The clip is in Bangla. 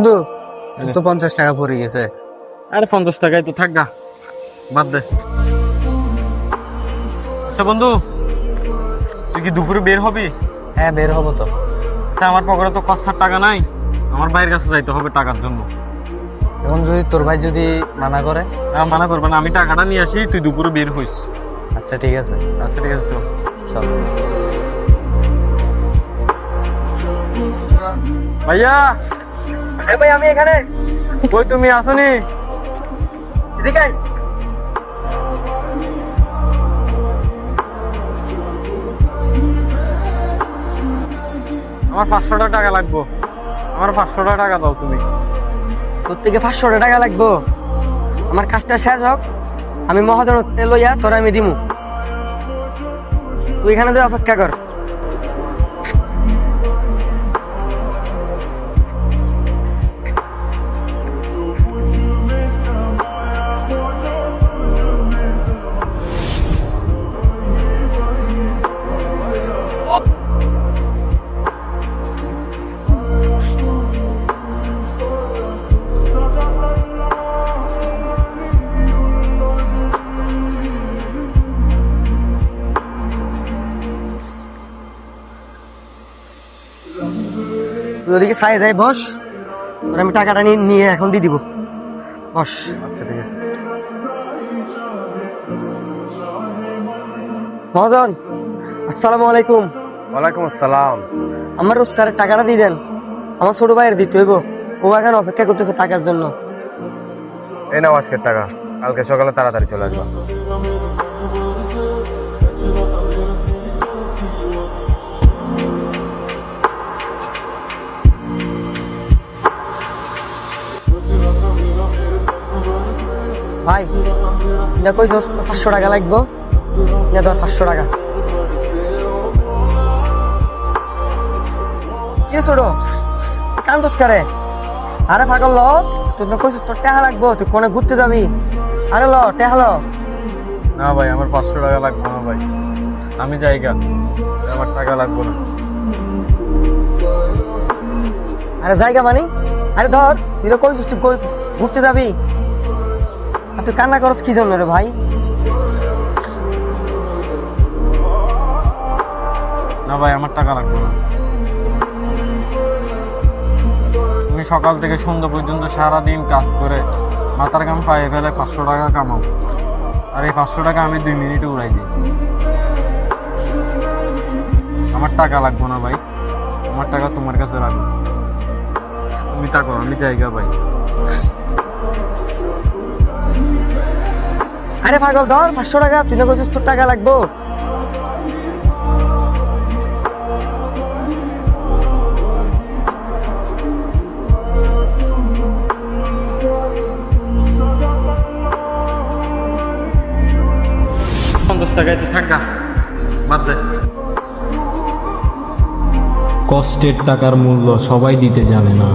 বন্ধু তো 50 টাকা পড়ে গেছে। আরে 50 টাকায় তো থাক গা, বাদ দে। আচ্ছা বন্ধু, তুই কি দুপুরে বের হবি? হ্যাঁ, বের হবো তো। আচ্ছা, আমার পকেটে তো কচ্ছার টাকা নাই, আমার ভাইয়ের কাছে যাইতে হবে টাকার জন্য। এখন যদি তোর ভাই যদি মানা করে? মানা করবে না, আমি টাকাটা নিয়ে আসি, তুই দুপুরে বের হইস। আচ্ছা ঠিক আছে। আচ্ছা ঠিক আছে, চল চল। ভাইয়া। ভাই আমি এখানে। কই তুমি আসনি? এদিকে আয়। আমার 500 টাকা লাগবো, আমার 500 টাকা দাও তুমি। তোর থেকে 500 টাকা লাগবো? আমার কাজটা শেষ হোক, আমি মহাজন তেল লইয়া তোরা আমি দিমু। তুই এখানে অপেক্ষা কর। ওদিকে ছাই যায়, বস। তোর আমি টাকাটা নিয়ে এখন দিয়ে দিব, বস। আচ্ছা ঠিক আছে। মহাজন, আসসালামু আলাইকুম। ওয়ালাইকুম আসসালাম। আমার রোজগারের টাকাটা দিয়ে দেন, আমার ছোট ভাইয়ের দিতে হইব। ও এখন অপেক্ষা করতেছে টাকার জন্য। এই নাও আজকের টাকা, কালকে সকালে তাড়াতাড়ি চলে আসবা। ভাই না কইছস 500 টাকা লাগবো, না ধর 500 টাকা। কি ছোট কান্দোস কারে? আরে পাগল ল, তুই না কইছস তোর টাকা লাগবো, তুই কোনে ঘুরতে যাবি? আরে ল টাকা ল। না ভাই, আমার 500 টাকা লাগবে না ভাই, আমি যাইগা, আমার টাকা লাগবে না। আরে জায়গা মানে? আরে ধর, তুই তো কইছস তুই ঘুরতে যাবি, আর তুই কান্না করস কি জন্য রে ভাই? না ভাই, আমার টাকা লাগবে না। তুমি সকাল থেকে সন্ধ্যা পর্যন্ত সারাদিন কাজ করে মাথার ঘাম পায়ে ফেলে 500 টাকা কামাও, আর এই 500 টাকা আমি 2 মিনিটে উড়াই দিই। আমার টাকা লাগবে না ভাই, আমার টাকা তোমার কাছে রাখো, তুমি থাকো, আমি জায়গা ভাই। আরে পাগল ধর 500 টাকা, তুই না কইছস তোর টাকা লাগবো। টাকায় তো থাকা, বাদ দে। কষ্টের টাকার মূল্য সবাই দিতে জানে না।